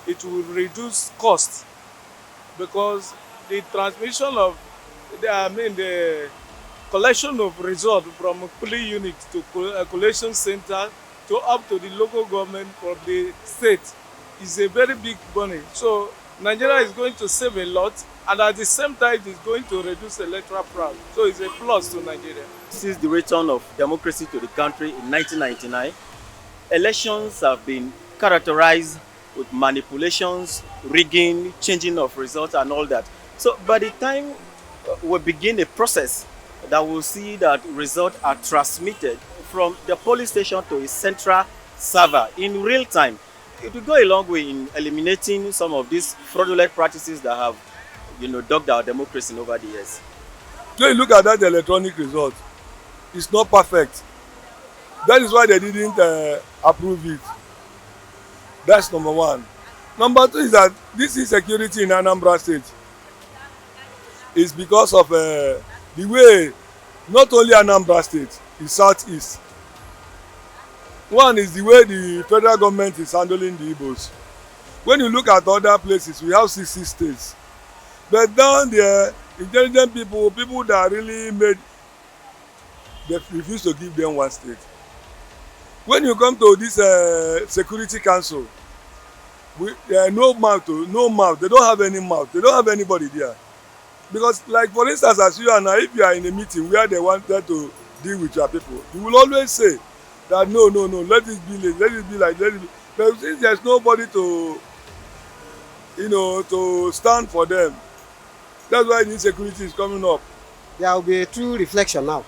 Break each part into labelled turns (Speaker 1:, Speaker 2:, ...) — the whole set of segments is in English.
Speaker 1: it will reduce cost because the transmission of the collection of results from polling unit to collation center to up to the local government from the state is a very big money. So Nigeria is going to save a lot, and at the same time it is going to reduce electoral fraud. So it's a plus to Nigeria.
Speaker 2: Since the return of democracy to the country in 1999, elections have been characterized with manipulations, rigging, changing of results, and all that. So by the time we begin a process that will see that results are transmitted from the polling station to a central server in real time, it will go a long way in eliminating some of these fraudulent practices that have, dogged our democracy over the years.
Speaker 3: So you look at that electronic result, it's not perfect. That is why they didn't approve it. That's number one. Number two is that this insecurity in Anambra State is because of the way not only Anambra State, the southeast. One is the way the federal government is handling the Igbos. When you look at other places, we have 60 states. But down there, intelligent people that really made, they refuse to give them one state. When you come to this Security Council, no mouth. They don't have any mouth. They don't have anybody there. Because, like for instance, as you are now, if you are in a meeting where they wanted to deal with your people, you will always say that no, let it be like. But since there's nobody to, to stand for them, that's why the insecurity is coming up.
Speaker 4: There will be a true reflection now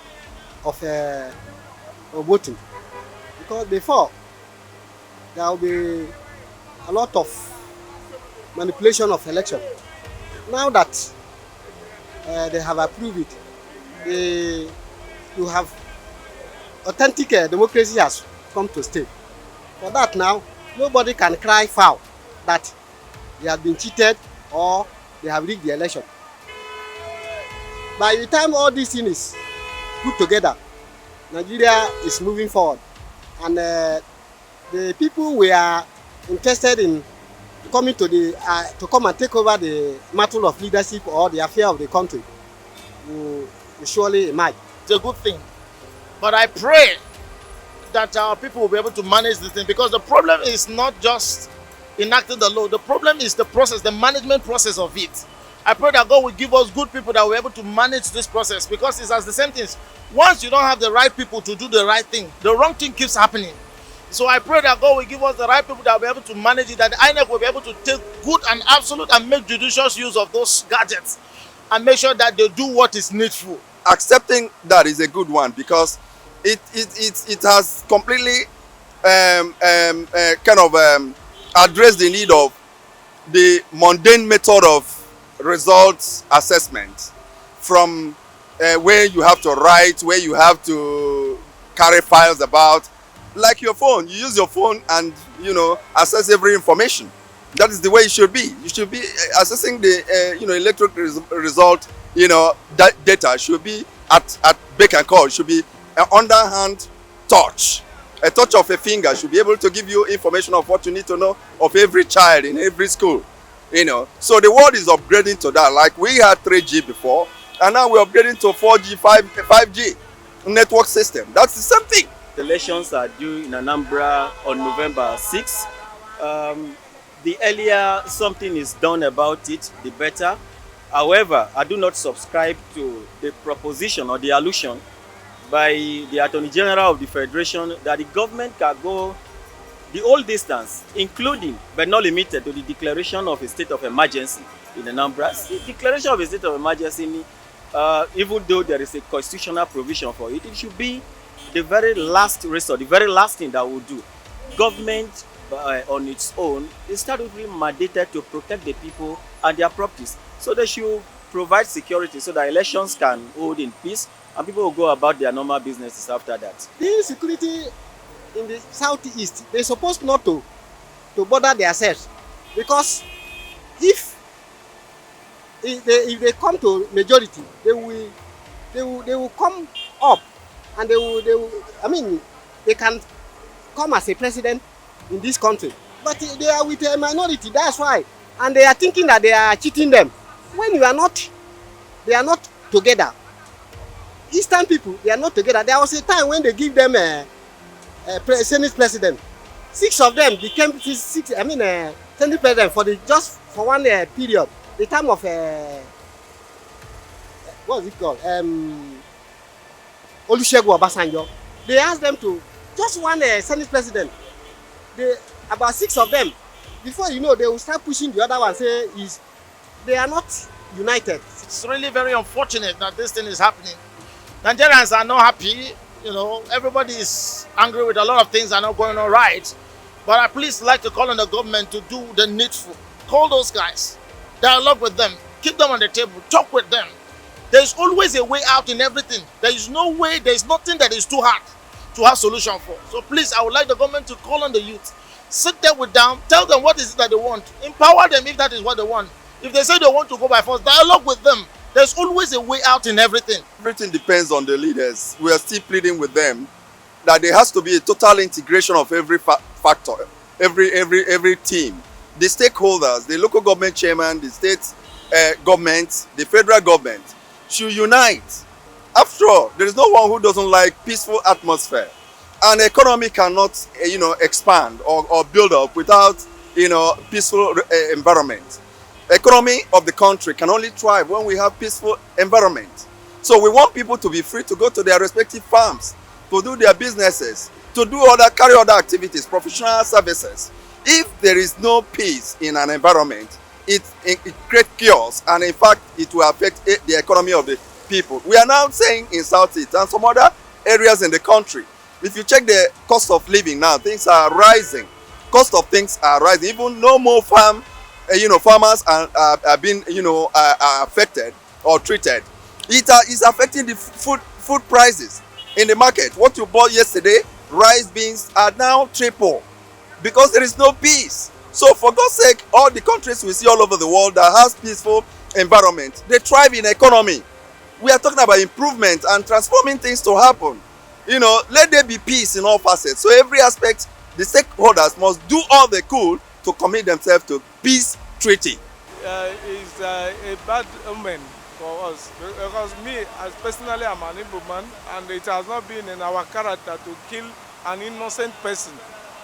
Speaker 4: of voting. Because before, there will be a lot of manipulation of election. Now that they have approved it, you have authentic democracy has come to stay. For that now, nobody can cry foul that they have been cheated or they have rigged the election. By the time all these things is put together, Nigeria is moving forward. And the people we are interested in coming to come and take over the mantle of leadership or the affair of the country will surely emerge.
Speaker 5: It's a good thing. But I pray that our people will be able to manage this thing, because the problem is not just enacting the law. The problem is the process, the management process of it. I pray that God will give us good people that will be able to manage this process, because it's as the same things. Once you don't have the right people to do the right thing, the wrong thing keeps happening. So I pray that God will give us the right people that will be able to manage it, that the INEC will be able to take good and absolute and make judicious use of those gadgets and make sure that they do what is needful.
Speaker 6: Accepting that is a good one, because it has completely addressed the need of the mundane method of results assessment, from where you have to write, where you have to carry files about, like your phone. You use your phone and assess every information. That is the way it should be. You should be assessing the electric result. That data should be at beck and call. It should be an underhand touch. A touch of a finger should be able to give you information of what you need to know of every child in every school. So the world is upgrading to that. Like we had 3G before, and now we're upgrading to 4G, 5G network system. That's the same thing.
Speaker 2: The elections are due in Anambra on November 6. The earlier something is done about it, the better. However, I do not subscribe to the proposition or the allusion by the Attorney General of the Federation that the government can go the whole distance, including but not limited to the declaration of a state of emergency in Anambra. The declaration of a state of emergency, even though there is a constitutional provision for it, it should be the very last resort, the very last thing that we'll do. Government on its own is statutorily mandated to protect the people and their properties. So they should provide security so that elections can hold in peace and people will go about their normal businesses after that.
Speaker 4: The security in the southeast, they're supposed not to bother themselves, because if they come to majority, they will come up and they can come as a president in this country. But they are with a minority, that's why. And they are thinking that they are cheating them. When you are not, they are not together. Eastern people, they are not together. There was a time when they give them a Senate president. 6 of them became Senate president for just for one period. The time of what is it called? Olusegun Obasanjo. They asked them to just one Senate president. They about 6 of them. Before you know, they will start pushing the other one. Say they are not united.
Speaker 5: It's really very unfortunate that this thing is happening. Nigerians are not happy. You know, everybody is angry with a lot of things that are not going on right. But I please like to call on the government to do the needful. Call those guys, dialogue with them, keep them on the table, talk with them. There's always a way out in everything. There is no way, there is nothing that is too hard to have solution for. So please, I would like the government to call on the youth. Sit them with them, tell them what is it that they want. Empower them if that is what they want. If they say they want to go by force, dialogue with them. There's always a way out in everything.
Speaker 6: Everything depends on the leaders. We are still pleading with them that there has to be a total integration of every factor, every team. The stakeholders, the local government chairman, the state government, the federal government should unite. After all, there is no one who doesn't like peaceful atmosphere. An economy cannot, expand or build up without, peaceful environment. Economy of the country can only thrive when we have peaceful environment. So we want people to be free to go to their respective farms, to do their businesses, to carry other activities, professional services. If there is no peace in an environment, it creates chaos, and in fact, it will affect the economy of the people. We are now saying in Southeast and some other areas in the country, if you check the cost of living now, things are rising. Cost of things are rising. Even no more farmers are being, affected or treated. It is affecting the food prices in the market. What you bought yesterday, rice, beans, are now triple because there is no peace. So for God's sake, all the countries we see all over the world that has peaceful environment, they thrive in economy. We are talking about improvement and transforming things to happen. Let there be peace in all facets. So every aspect, the stakeholders must do all they could to commit themselves to peace treaty.
Speaker 1: It's a bad omen for us because me, as personally, I'm an Igbo man, and it has not been in our character to kill an innocent person.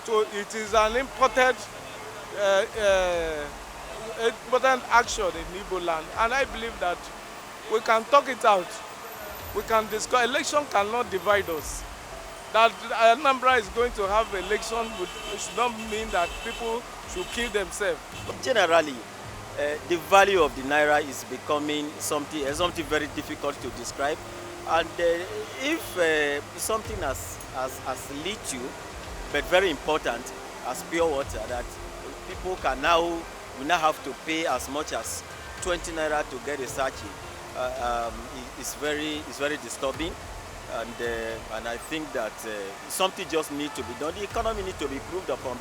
Speaker 1: So it is an important action in Igbo land, and I believe that we can talk it out. We can discuss. Election cannot divide us. That Anambra is going to have election should not mean that people should kill themselves.
Speaker 2: Generally, the value of the naira is becoming something very difficult to describe. And if something as little but very important as pure water, that people will now have to pay as much as 20 naira to get a sachet, is very disturbing. And I think that something just needs to be done. The economy needs to be improved upon.